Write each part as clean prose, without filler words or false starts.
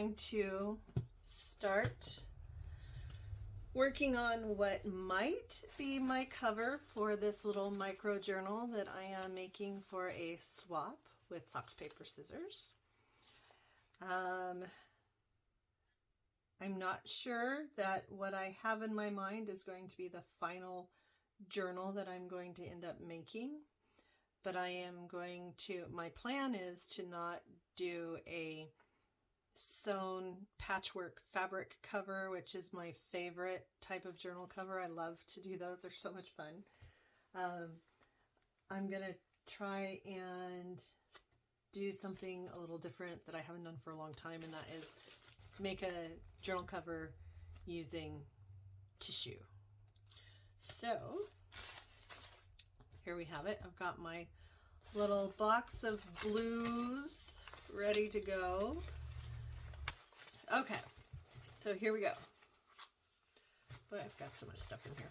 going to start working on what might be my cover for this little micro journal that I am making for a swap with socks, paper, scissors. I'm not sure that what I have in my mind is going to be the final journal that I'm going to end up making, but I am going to, my plan is to not do a sewn patchwork fabric cover, which is my favorite type of journal cover. I love to do those. They're so much fun. I'm going to try and do something a little different that I haven't done for a long time, and that is make a journal cover using tissue. So here we have it. I've got my little box of blues ready to go. Okay, so here we go. Boy, I've got so much stuff in here.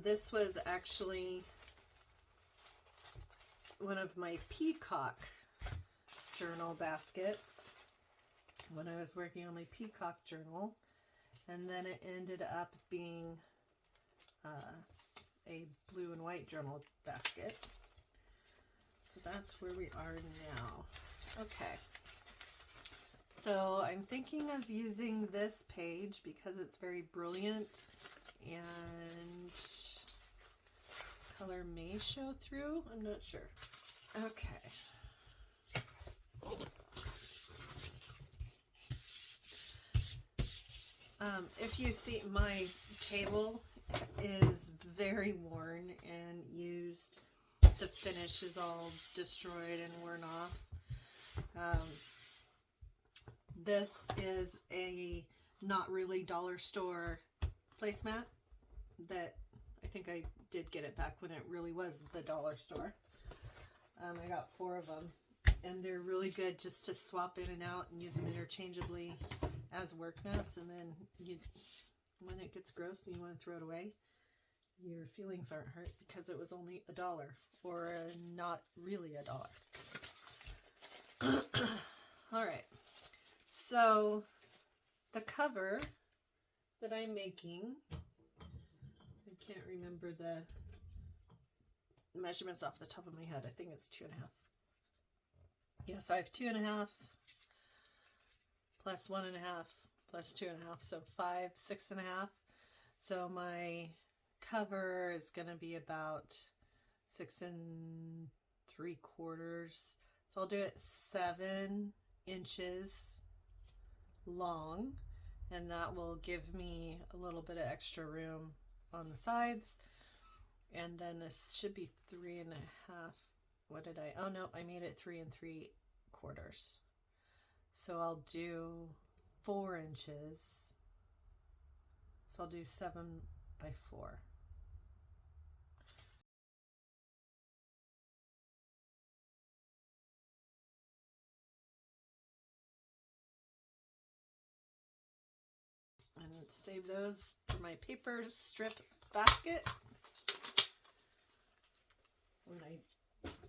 This was actually one of my peacock journal baskets when I was working on my peacock journal, and then it ended up being a blue and white journal basket. So that's where we are now. Okay. So I'm thinking of using this page because it's very brilliant and color may show through. I'm not sure. Okay. If you see, my table is very worn and used. The finish is all destroyed and worn off. This is a not really dollar store placemat that I think I did get it back when it really was the dollar store. I got 4 of them, and they're really good just to swap in and out and use them interchangeably as work mats, and then when it gets gross and you want to throw it away, your feelings aren't hurt because it was only $1 or not really $1. All right, so the cover that I'm making, I can't remember the measurements off the top of my head. I think it's 2.5. Yes, I have 2.5 plus 1.5 plus 2.5, so 5, 6.5. So my cover is going to be about 6 3/4. So I'll do it 7 inches long, and that will give me a little bit of extra room on the sides. And then this should be 3.5. What did I? Oh no, I made it 3 3/4. So I'll do 4 inches. So I'll do 7 by 4. And save those for my paper strip basket when I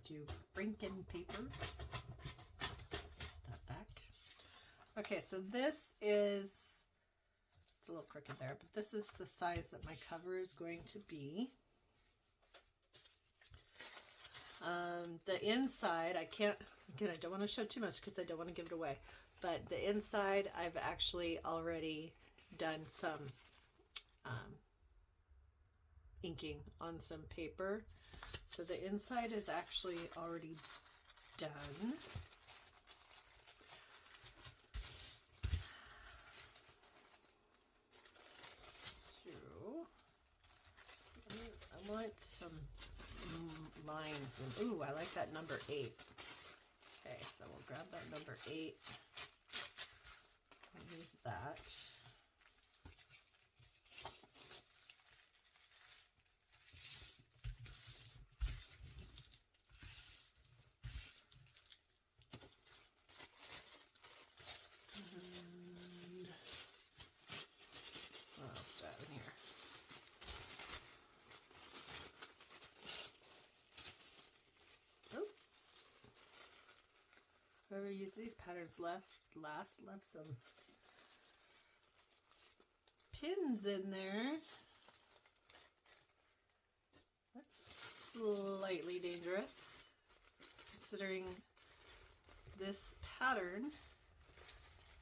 do Franken paper. That back. Okay, so this is, it's a little crooked there, but this is the size that my cover is going to be. The inside, I can't, again, I don't want to show too much because I don't want to give it away, but the inside I've actually already done some inking on some paper. So the inside is actually already done. So I want some lines, and ooh, I like that number 8. Okay, so we'll grab that number 8 and use that. And what else do I have in here? Whoever used these patterns left some pins in there. That's slightly dangerous, considering this pattern.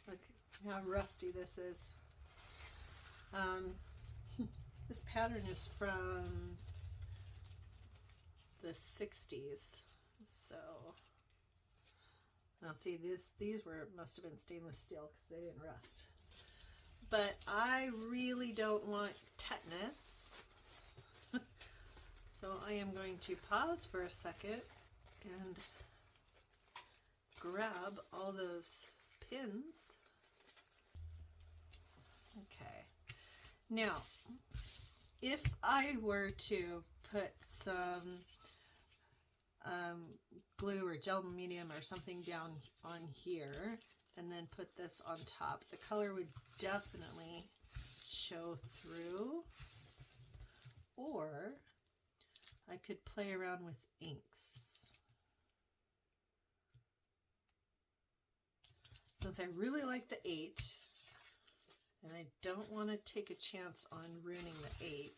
Look how rusty this is. This pattern is from the 60s, so now see these must have been stainless steel because they didn't rust. But I really don't want tetanus, so I am going to pause for a second and grab all those pins. Okay, now if I were to put some glue or gel medium or something down on here and then put this on top, the color would definitely show through. Or I could play around with inks. Since I really like the 8 and I don't want to take a chance on ruining the 8,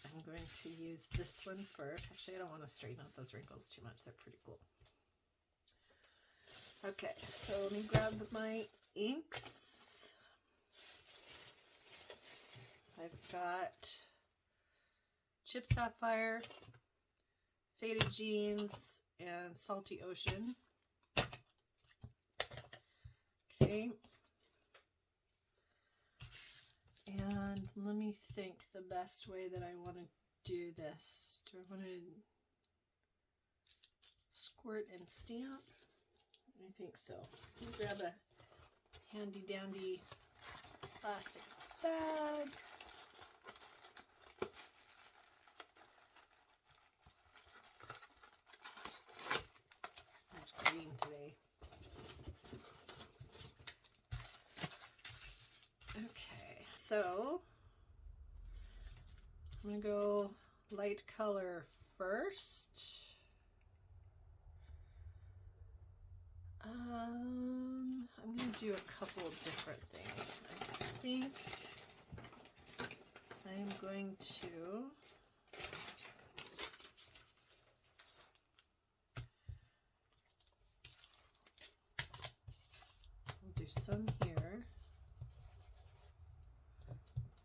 I'm going to use this one first. Actually, I don't want to straighten out those wrinkles too much. They're pretty cool. Okay, so let me grab my inks. I've got Chip Sapphire, Faded Jeans, and Salty Ocean. Okay. And let me think the best way that I want to do this. Do I want to squirt and stamp? I think so. Let me grab a handy dandy plastic bag. It's green today. Okay, so I'm going to go light color first. I'm going to do a couple of different things. I think I'm going to do some here.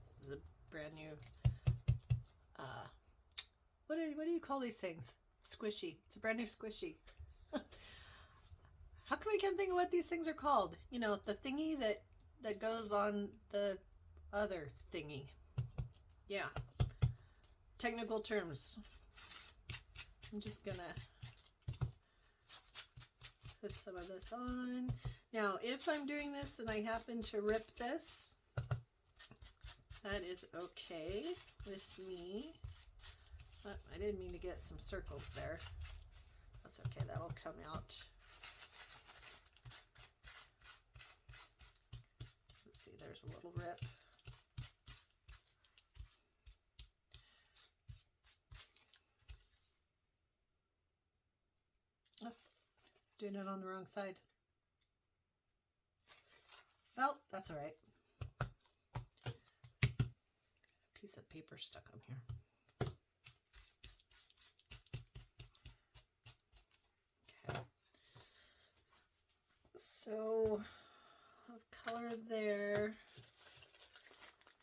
This is a brand new, what do you call these things? Squishy. It's a brand new squishy. How come we can't think of what these things are called? You know, the thingy that goes on the other thingy. Yeah. Technical terms. I'm just gonna put some of this on. Now, if I'm doing this and I happen to rip this, that is okay with me. But I didn't mean to get some circles there. That's okay, that'll come out. Let's see, there's a little rip. Oh, doing it on the wrong side. Well, that's all right. A piece of paper stuck on here. Okay. So I've colored there,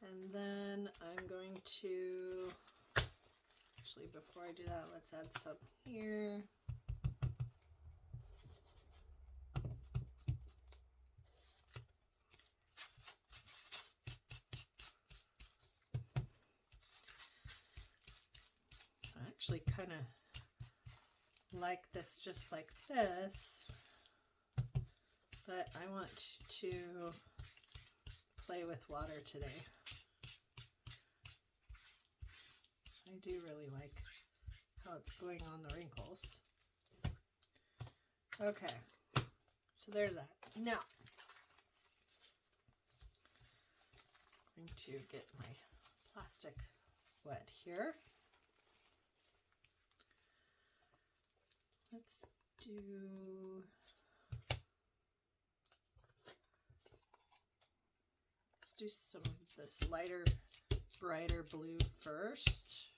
and then I'm going to, actually before I do that, let's add some here. I actually kind of like this just like this, but I want to play with water today. I do really like how it's going on the wrinkles. Okay, so there's that. Now, I'm going to get my plastic wet here. Let's do some of this lighter, brighter blue first.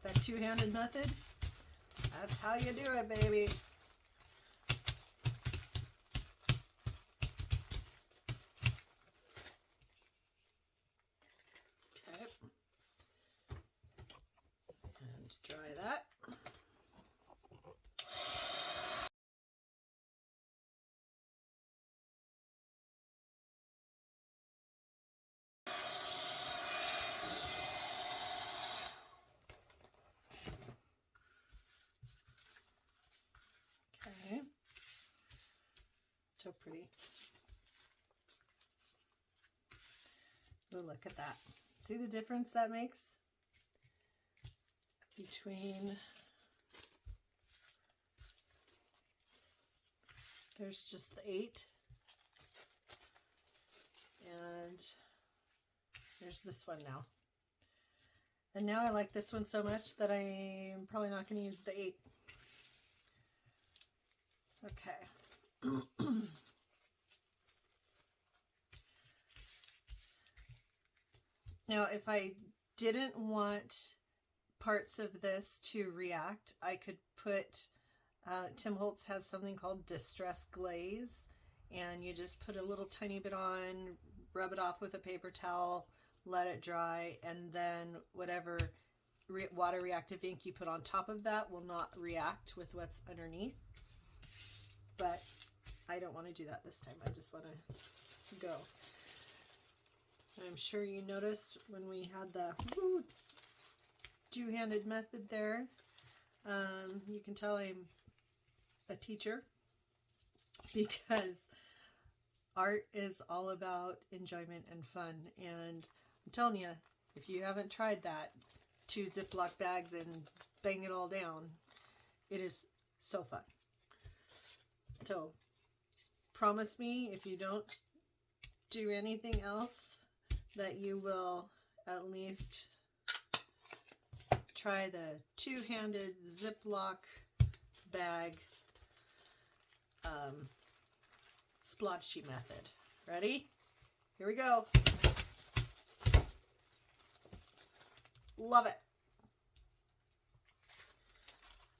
That two-handed method, that's how you do it, baby. Okay, and dry that. Okay, so pretty. Oh, look at that. See the difference that makes between, there's just the 8 and there's this one now. And now I like this one so much that I'm probably not going to use the 8. Okay. Now, if I didn't want parts of this to react, I could put, Tim Holtz has something called Distress Glaze, and you just put a little tiny bit on, rub it off with a paper towel, let it dry, and then whatever water reactive ink you put on top of that will not react with what's underneath. But I don't want to do that this time. I just want to go. I'm sure you noticed when we had the two-handed method there. You can tell I'm a teacher because art is all about enjoyment and fun. And I'm telling you, if you haven't tried that, 2 Ziploc bags and bang it all down, it is so fun. So, promise me if you don't do anything else that you will at least try the two-handed Ziploc bag splotchy method. Ready? Here we go. Love it.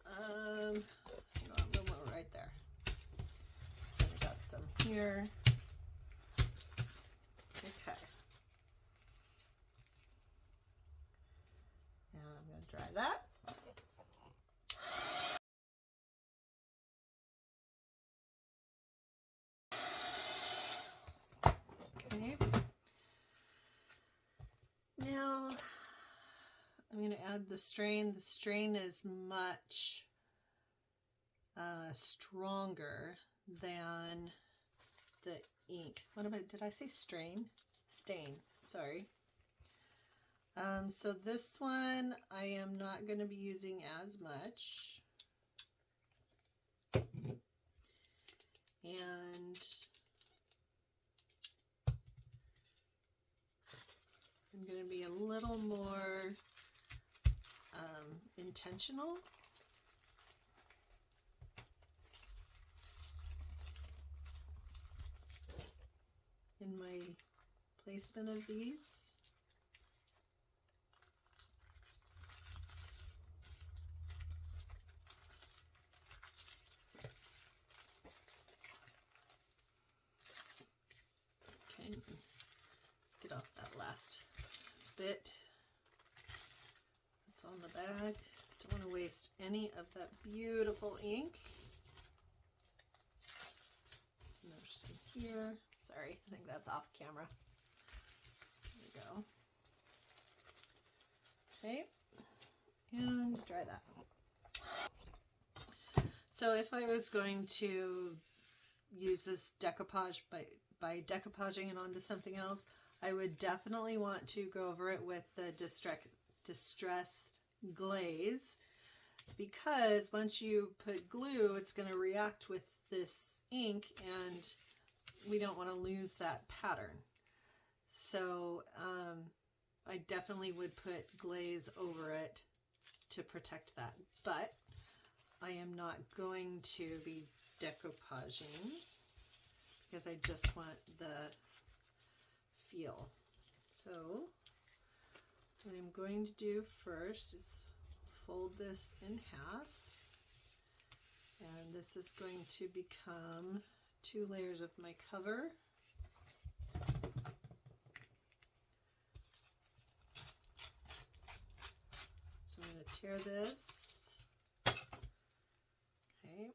A little more right there. I got some here. Okay. Now I'm going to dry that. Okay. Now I'm going to add the strain. The strain is much stronger than the ink. What am I, did I say strain? Stain, sorry. So this one I am not going to be using as much. And I'm going to be a little more intentional. In my placement of these. Okay, let's get off that last bit that's on the bag. Don't want to waste any of that beautiful ink. And there's some here. Sorry, I think that's off camera. There we go. Okay, and dry that. So if I was going to use this decoupage by decoupaging it onto something else, I would definitely want to go over it with the Distress glaze, because once you put glue, it's going to react with this ink and we don't want to lose that pattern. So I definitely would put glaze over it to protect that, but I am not going to be decoupaging because I just want the feel. So what I'm going to do first is fold this in half, and this is going to become 2 layers of my cover. So I'm going to tear this. Okay,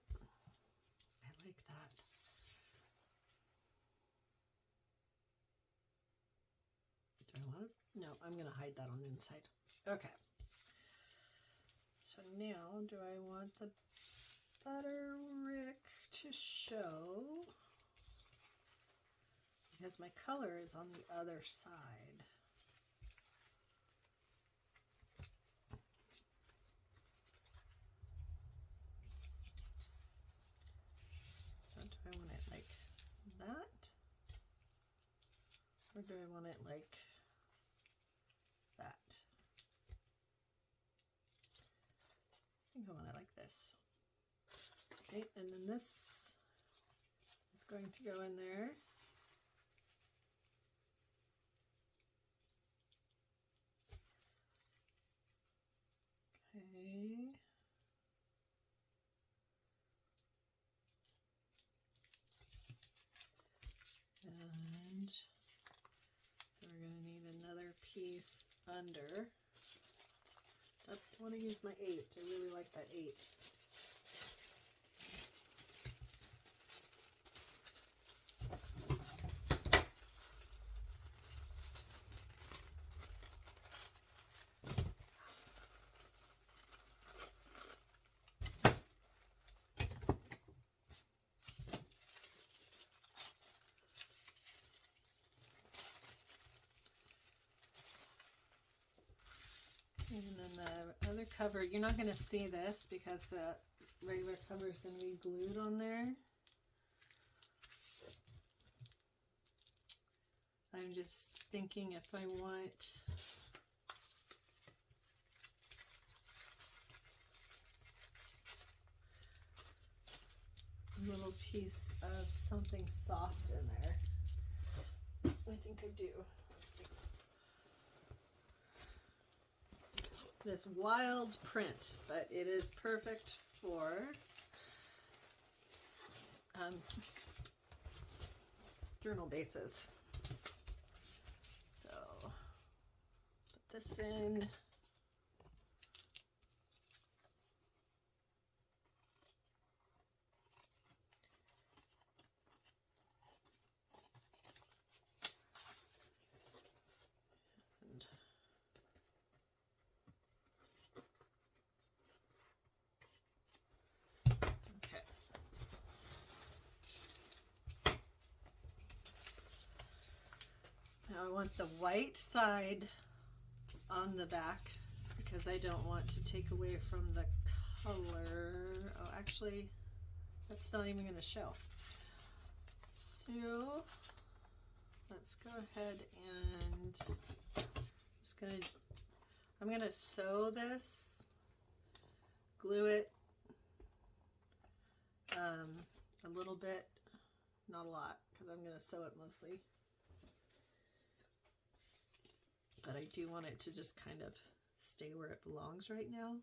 I like that. Do I want to? No, I'm going to hide that on the inside. Okay. So now, do I want the Water-Reactive to show? Because my color is on the other side. So do I want it like that? Or do I want it like that? I think I want it like this. Okay, and then this is going to go in there. Okay. And we're going to need another piece under. I want to use my 8. I really like that 8. And then the other cover, you're not going to see this because the regular cover is going to be glued on there. I'm just thinking if I want a little piece of something soft in there. I think I do. Let's see. This wild print, but it is perfect for journal bases. So put this in. Now I want the white side on the back because I don't want to take away from the color. Oh, actually, that's not even going to show. So let's go ahead and I'm going to sew this, glue it a little bit, not a lot, because I'm going to sew it mostly. But I do want it to just kind of stay where it belongs right now.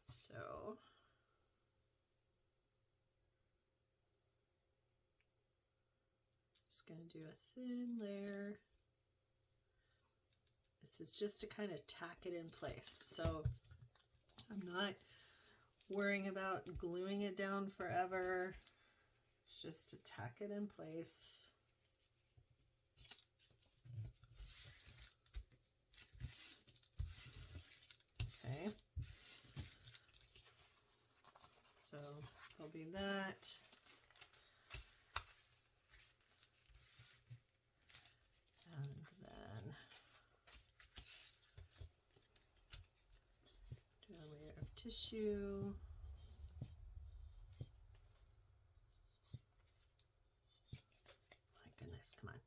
So just going to do a thin layer. This is just to kind of tack it in place. So I'm not worrying about gluing it down forever. It's just to tack it in place. Okay. So I'll be that. And then do a layer of tissue. My goodness, come on.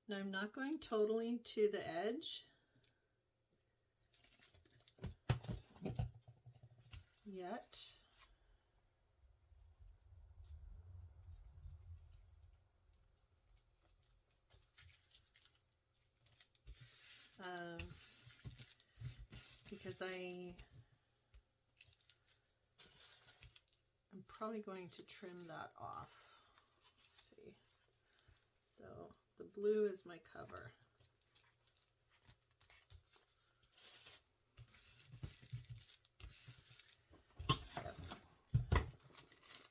Now I'm not going totally to the edge yet. Because I'm probably going to trim that off. Let's see. So the blue is my cover. Yep.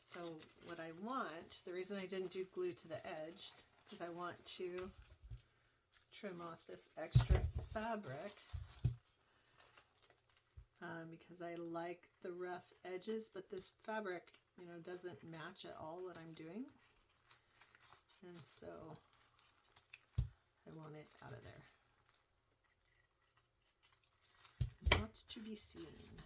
So what I want, the reason I didn't do glue to the edge, is I want to trim off this extra fabric because I like the rough edges, but this fabric, you know, doesn't match at all what I'm doing. And so I want it out of there. Not to be seen.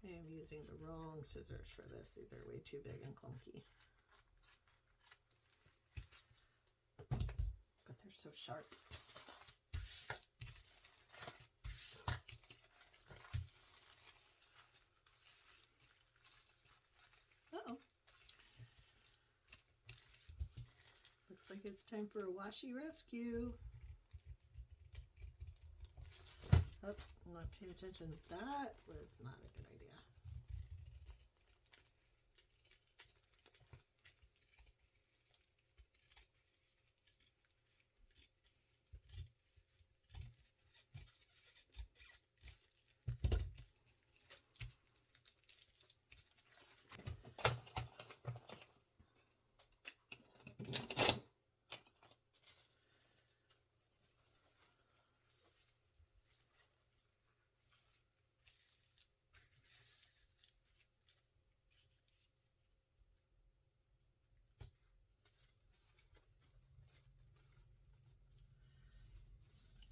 I am using the wrong scissors for this. These are way too big and clunky. But they're so sharp. Uh-oh. Looks like it's time for a washi rescue. Oh, I'm not paying attention. That was not a good idea.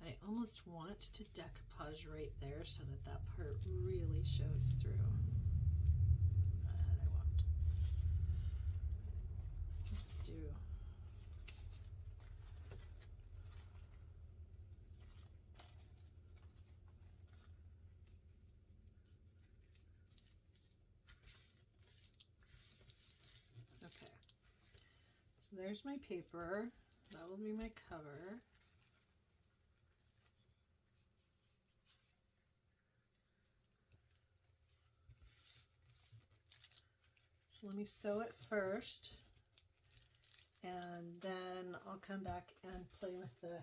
I almost want to decoupage right there so that that part really shows through. But I won't. Let's do okay. So there's my paper. That will be my cover. So let me sew it first, and then I'll come back and play with the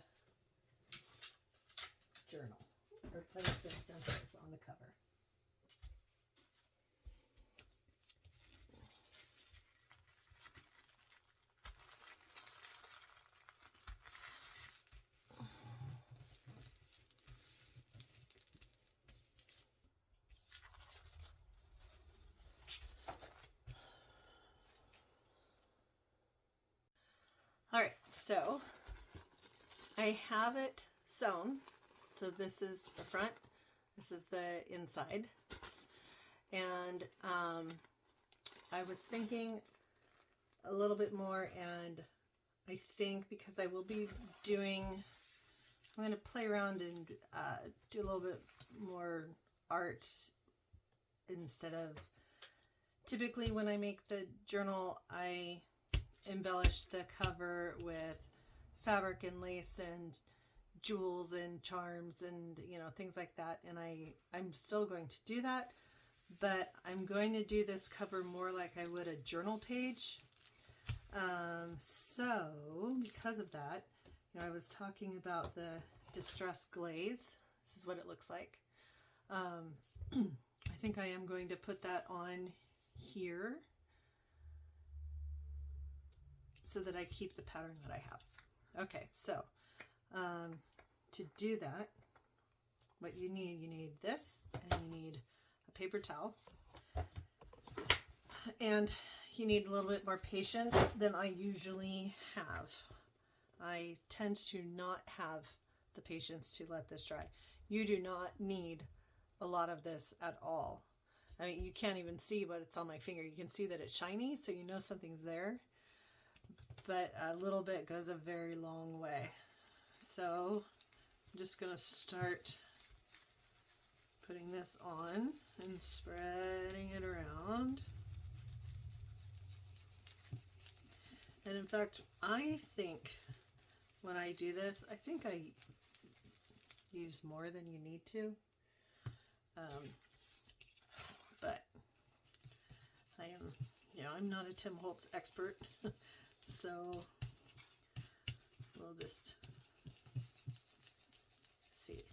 journal, or play with the stencils on the cover. All right, so I have it sewn. So this is the front, this is the inside. And I was thinking a little bit more, and I think because I will be doing, I'm going to play around and do a little bit more art instead of, typically when I make the journal, I embellish the cover with fabric and lace and jewels and charms and, you know, things like that. And I'm still going to do that, but I'm going to do this cover more like I would a journal page. So because of that, you know, I was talking about the Distress glaze. This is what it looks like. I think I am going to put that on here so that I keep the pattern that I have. Okay, so to do that, what you need this, and you need a paper towel, and you need a little bit more patience than I usually have. I tend to not have the patience to let this dry. You do not need a lot of this at all. I mean, you can't even see what's on my finger. You can see that it's shiny, so you know something's there. But a little bit goes a very long way. So I'm just going to start putting this on and spreading it around. And in fact, I think when I do this, I think I use more than you need to. But I am, I'm not a Tim Holtz expert, so we'll just see.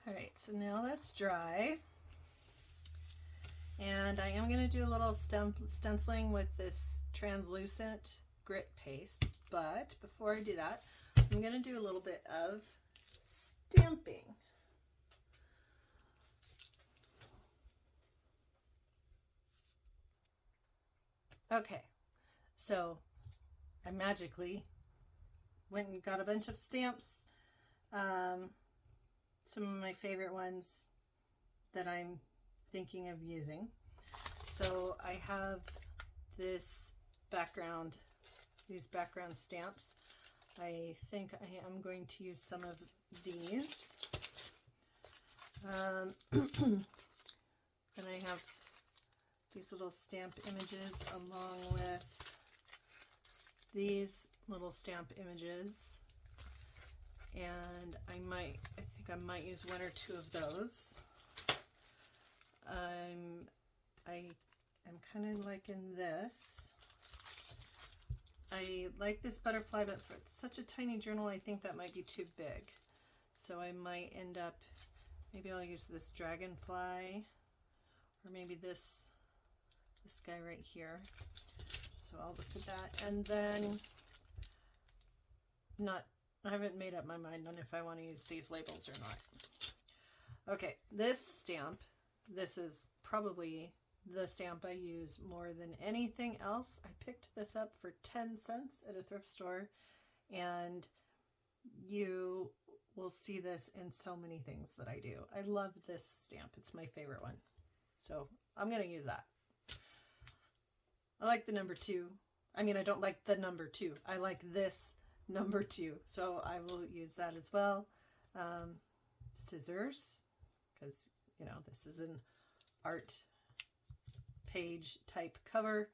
All right, so now that's dry. And I am going to do a little stenciling with this translucent grit paste. But before I do that, I'm going to do a little bit of stamping. Okay, so I magically went and got a bunch of stamps. Some of my favorite ones that I'm thinking of using. So I have this background, these background stamps. I think I am going to use some of these. And I have these little stamp images along with these little stamp images. And I think I might use one or two of those. I am kind of liking this. I like this butterfly, but for such a tiny journal, I think that might be too big. So I might end up, maybe I'll use this dragonfly, or maybe this guy right here. So I'll look at that, and then I haven't made up my mind on if I want to use these labels or not. Okay, this stamp, this is probably the stamp I use more than anything else. I picked this up for 10 cents at a thrift store, and you will see this in so many things that I do. I love this stamp. It's my favorite one. So I'm going to use that. I like the number 2. I mean, I don't like the number 2. I like this number 2. So I will use that as well. Scissors, because, you know, this is an art page type cover.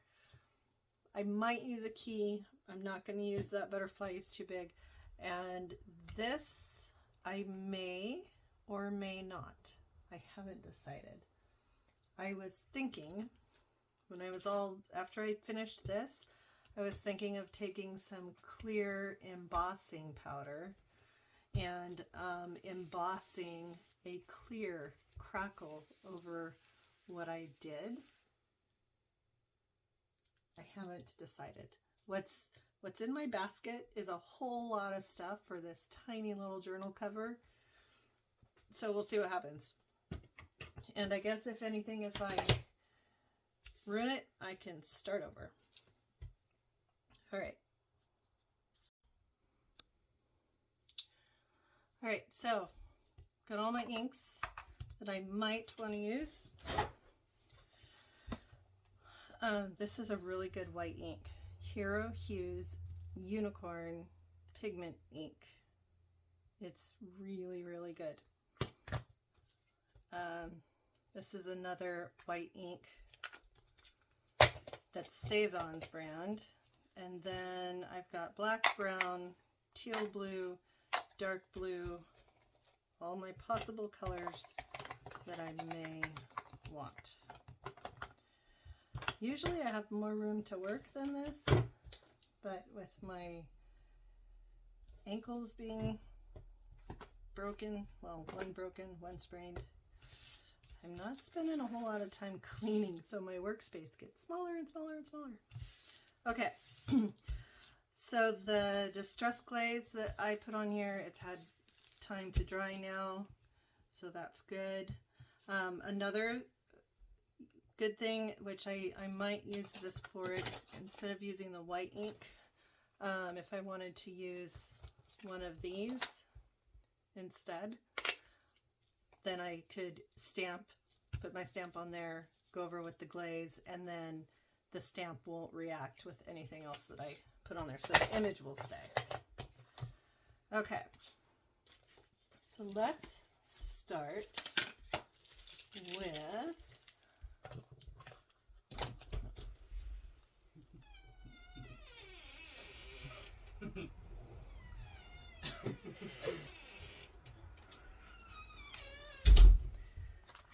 I might use a key. I'm not going to use that butterfly, it's too big. And this I may or may not. I haven't decided. I was thinking, when I was after I finished this, I was thinking of taking some clear embossing powder and embossing a clear crackle over what I did. I haven't decided. What's in my basket is a whole lot of stuff for this tiny little journal cover. So we'll see what happens. And I guess if anything, if I ruin it, I can start over. All right. All right, so got all my inks that I might want to use. This is a really good white ink. Hero Hues Unicorn Pigment Ink. It's really, really good. This is another white ink that StazOn's brand. And then I've got black, brown, teal blue, dark blue, all my possible colors that I may want. Usually I have more room to work than this, but with my ankles being broken, well, one broken, one sprained, I'm not spending a whole lot of time cleaning, so my workspace gets smaller and smaller and smaller. Okay, so the Distress glaze that I put on here, it's had time to dry now, so that's good. Another good thing, which I might use this for it, instead of using the white ink, if I wanted to use one of these instead, then I could put my stamp on there, go over with the glaze, and then the stamp won't react with anything else that I put on there, so the image will stay. Okay, so let's start with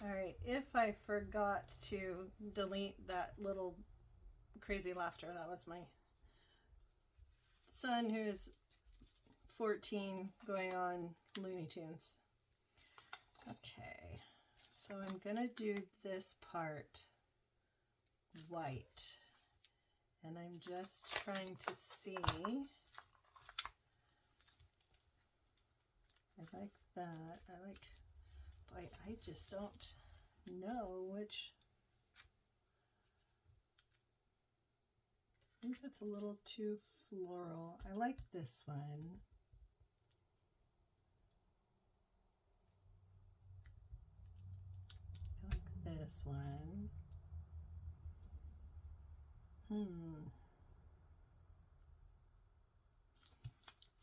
all right, if I forgot to delete that little crazy laughter, that was my son who's 14 going on Looney Tunes. Okay, so I'm gonna do this part white, and I'm just trying to see. I like that. I like, boy, I just don't know which. I think that's a little too floral. I like this one. I like this one. I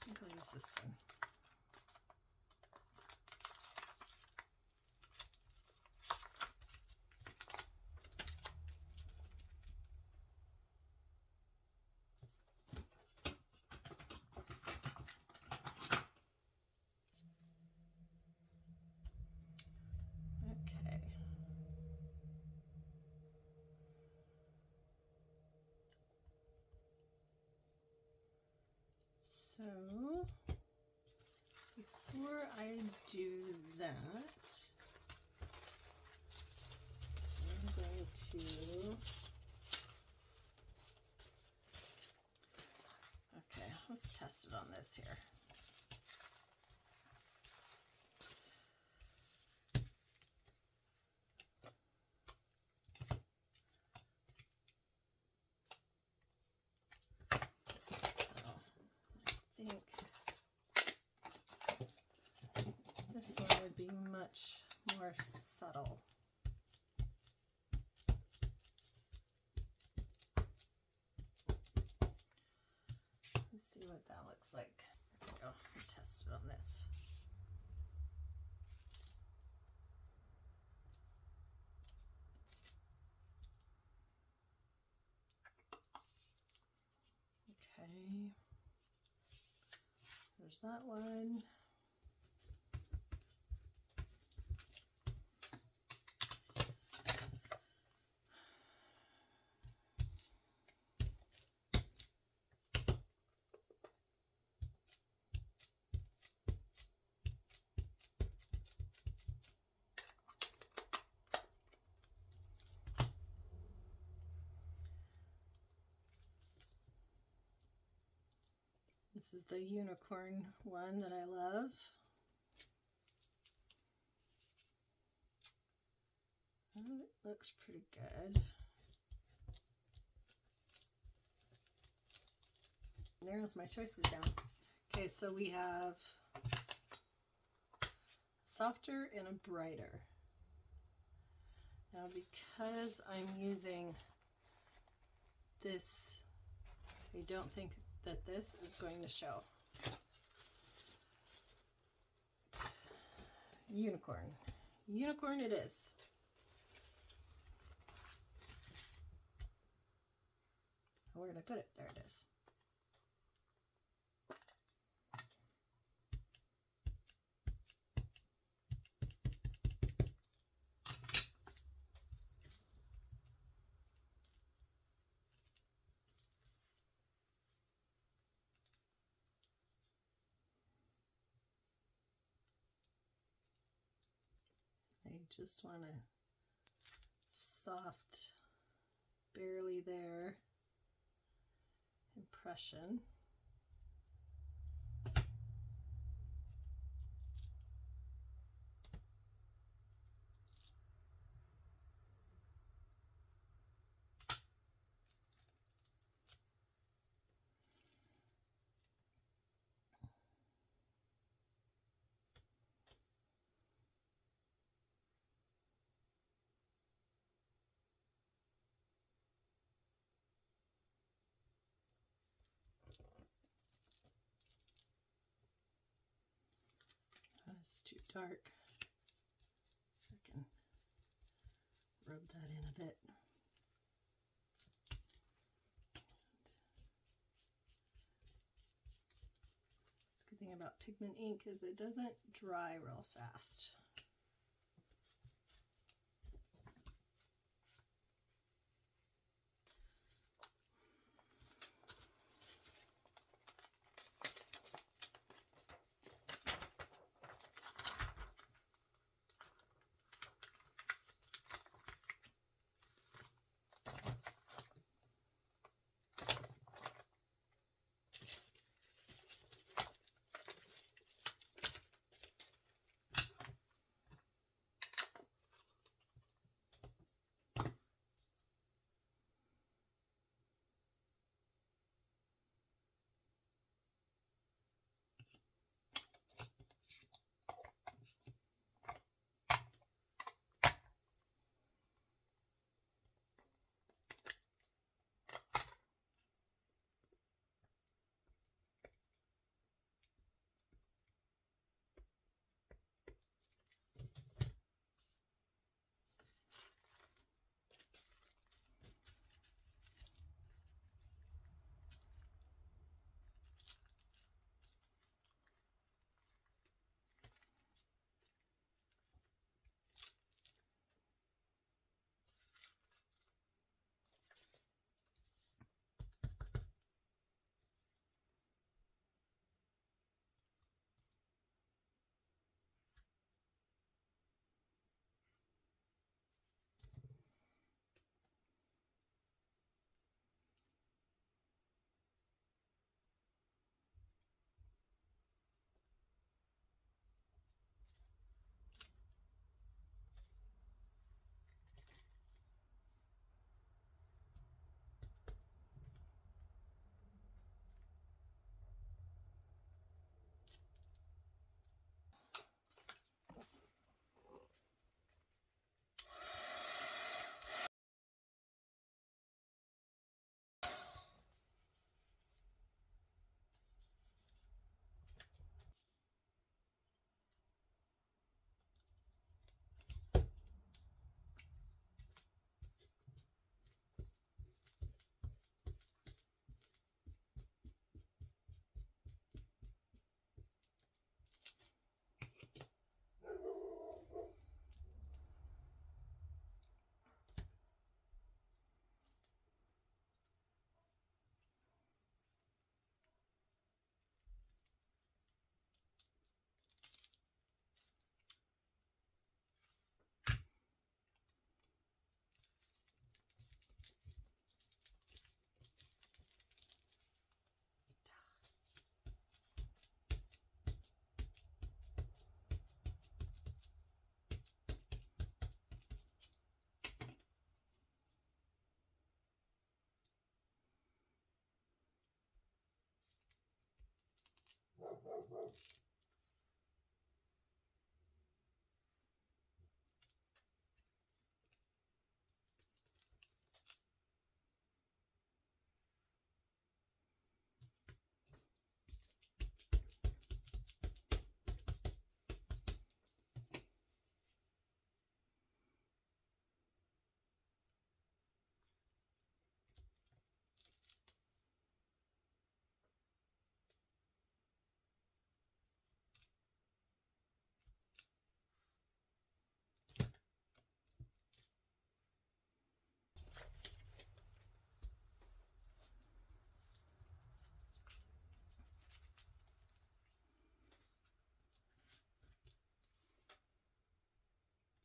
think I'll use this one. So, before I do that, I'm going to, okay, let's test it on this here. This one would be much more subtle. Let's see what that looks looks like. There we go. Test it on this. Okay. There's that one. This is the unicorn one that I love. Oh, it looks pretty good. Narrows my choices down. Okay, so we have softer and a brighter. Now because I'm using this, I don't think that this is going to show. Unicorn. Unicorn it is. Where did I put it? There it is. I just want a soft, barely there impression. It's too dark, so I can rub that in a bit. What's the good thing about pigment ink is it doesn't dry real fast.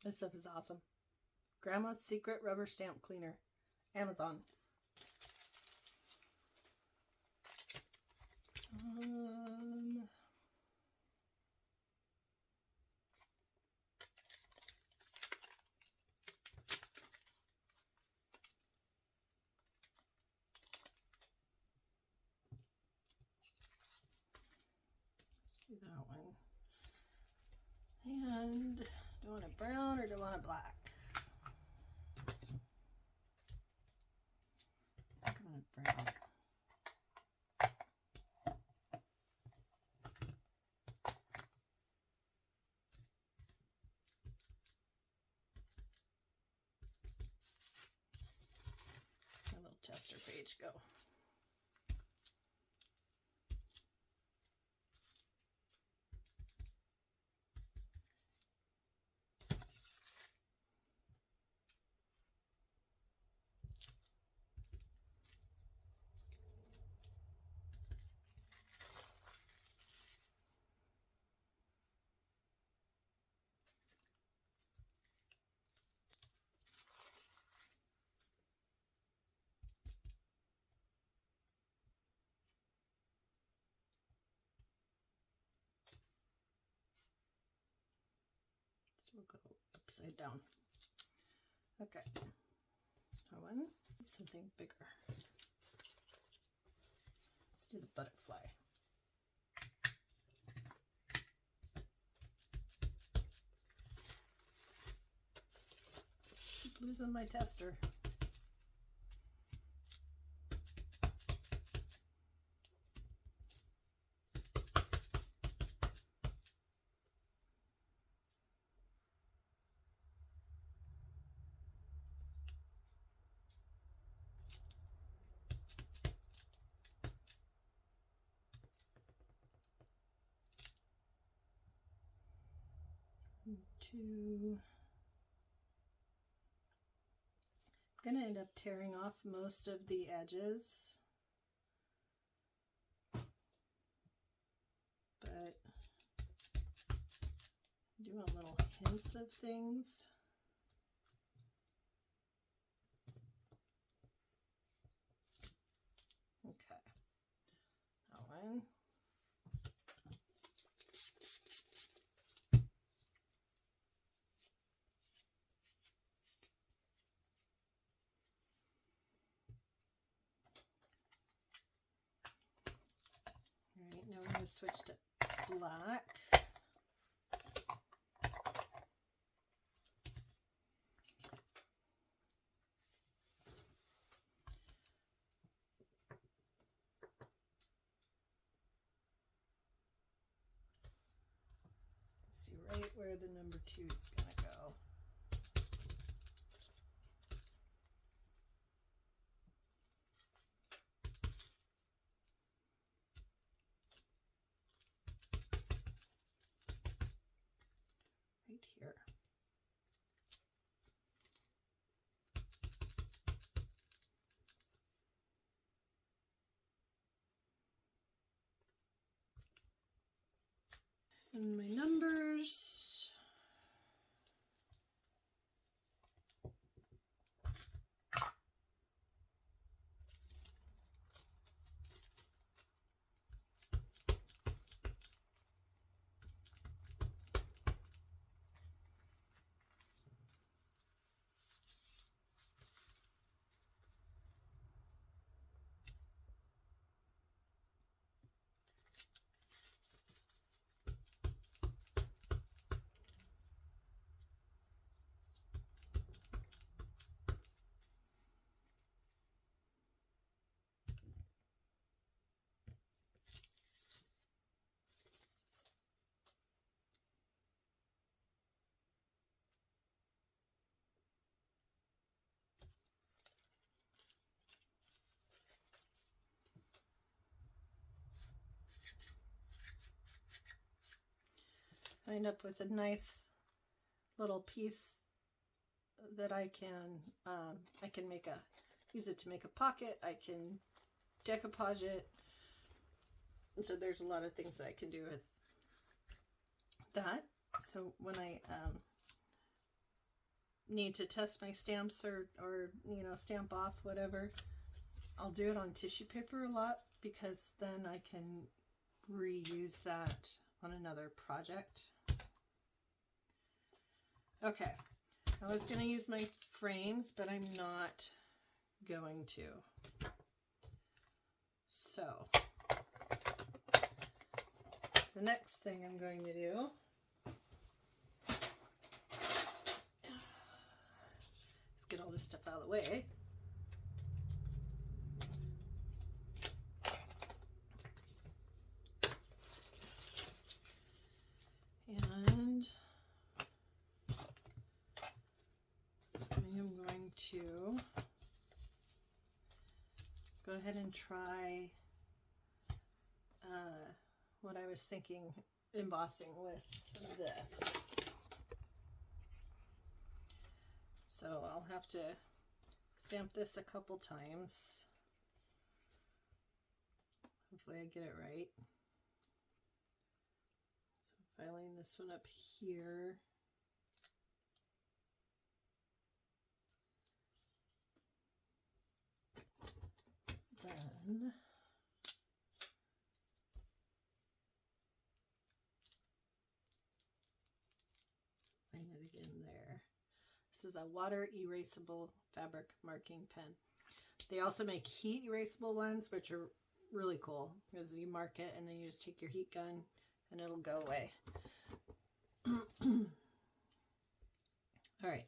This stuff is awesome. Grandma's Secret Rubber Stamp Cleaner. Amazon. Let's do that one. And do I want it brown or do I want it black? I think I want it brown. My little tester page go. So we'll go upside down. Okay. That one. Something bigger. Let's do the butterfly. Keep losing my tester. I'm going to end up tearing off most of the edges, but I do want little hints of things. Okay, that one. Now we're going to switch to black. See right where the number 2 is going to go. Right here. And my numbers. I end up with a nice little piece that I can use it to make a pocket. I can decoupage it. And so there's a lot of things that I can do with that. So when I need to test my stamps or you know, stamp off whatever, I'll do it on tissue paper a lot, because then I can reuse that on another project. Okay, I was going to use my frames, but I'm not going to. So the next thing I'm going to do is get all this stuff out of the way. And I am going to go ahead and try what I was thinking embossing with this. So I'll have to stamp this a couple times. Hopefully I get it right. So if I line this one up here, then line it again there. This is a water erasable fabric marking pen. They also make heat erasable ones, which are really cool, because you mark it and then you just take your heat gun and it'll go away. All right.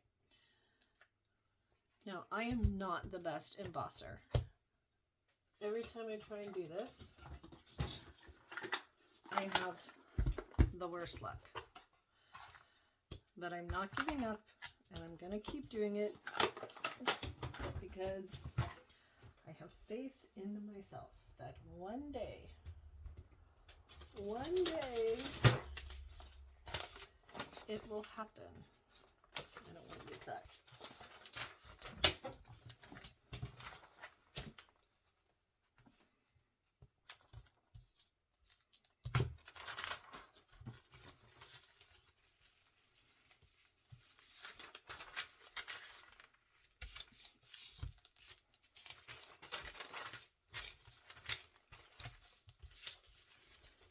Now, I am not the best embosser. Every time I try and do this, I have the worst luck. But I'm not giving up, and I'm going to keep doing it because I have faith in myself that one day, it will happen. I don't want to use that.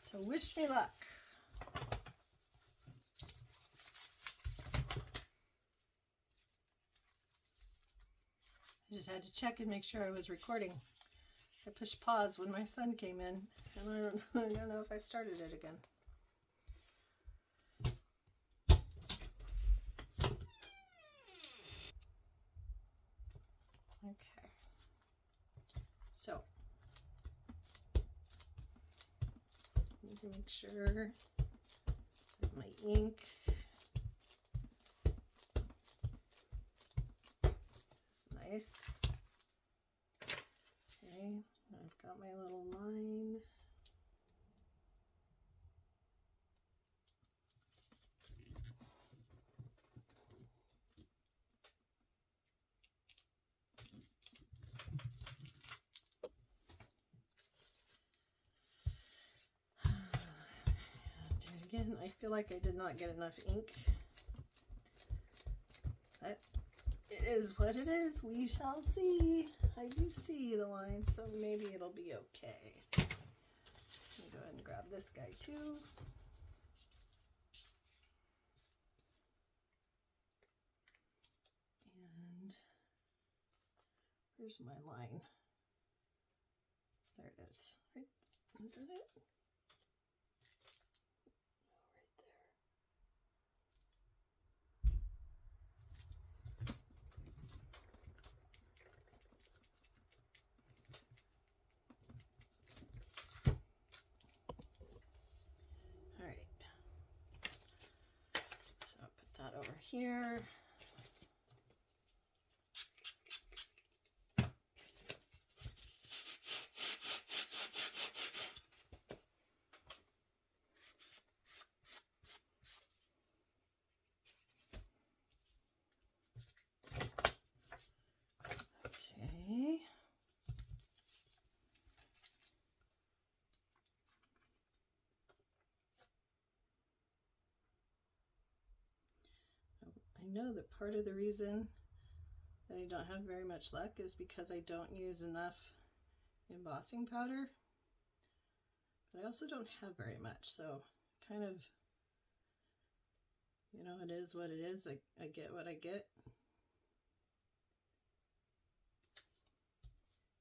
So wish me luck. I just had to check and make sure I was recording. I pushed pause when my son came in, and I don't know if I started it again. Okay. So I need to make sure that my ink is nice. Okay, I've got my little line. Again, I feel like I did not get enough ink. But it is what it is. We shall see. I do see the line, so maybe it'll be okay. Let me go ahead and grab this guy too. And where's my line? There it is. Right? Is that it? Over here. I know that part of the reason that I don't have very much luck is because I don't use enough embossing powder, but I also don't have very much, so kind of, you know, it is what it is. I get what I get,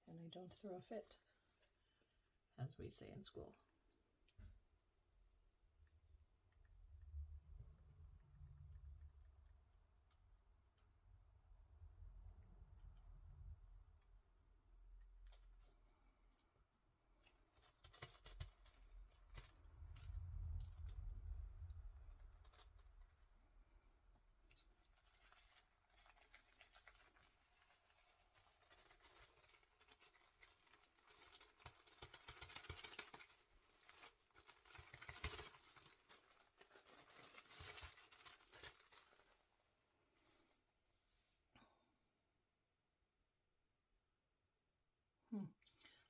and I don't throw a fit, as we say in school.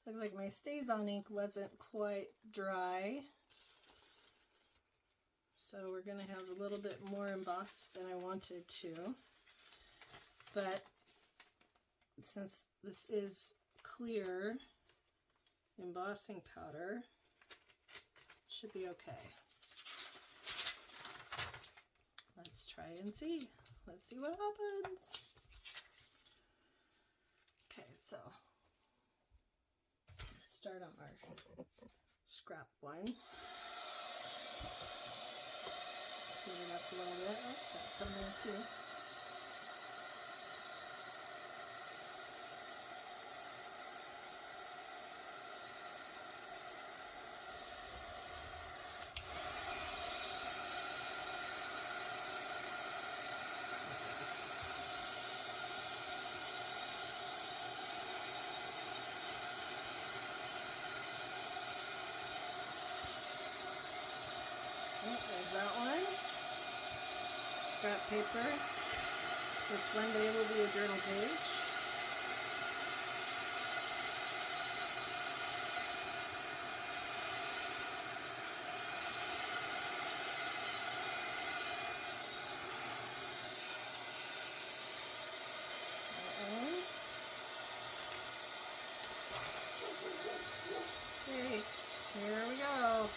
Looks like my Stays On ink wasn't quite dry, so we're going to have a little bit more embossed than I wanted to, but since this is clear embossing powder, it should be okay. Let's try and see. Let's see what happens. Okay, so start on our scrap one. Heat it up a little bit. Oh, got some there too. There's that one. Scrap paper, which one day will be a journal page. Okay, here we go.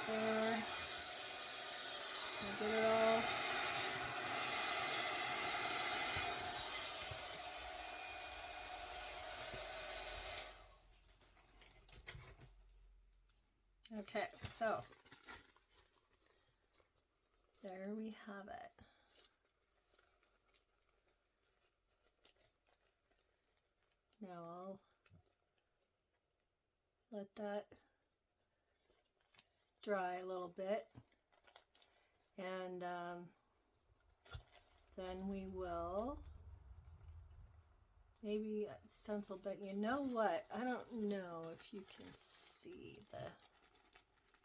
There. Get it all. Okay, so there we have it. Now I'll let that dry a little bit, and then we will maybe stencil, but you know what? I don't know if you can see the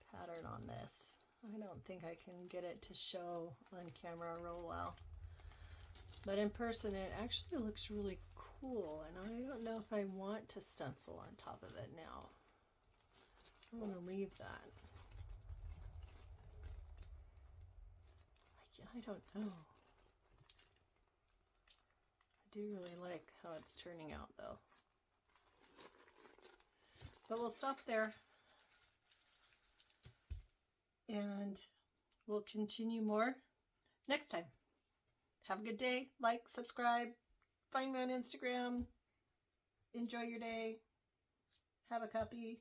pattern on this. I don't think I can get it to show on camera real well, but in person it actually looks really cool, and I don't know if I want to stencil on top of it now. I want to leave that. I don't know. I do really like how it's turning out though. But we'll stop there, and we'll continue more next time. Have a good day. Like, subscribe, find me on Instagram. Enjoy your day. Have a cuppy.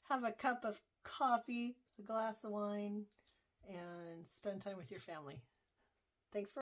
Have a cup of coffee, a glass of wine, and spend time with your family. Thanks for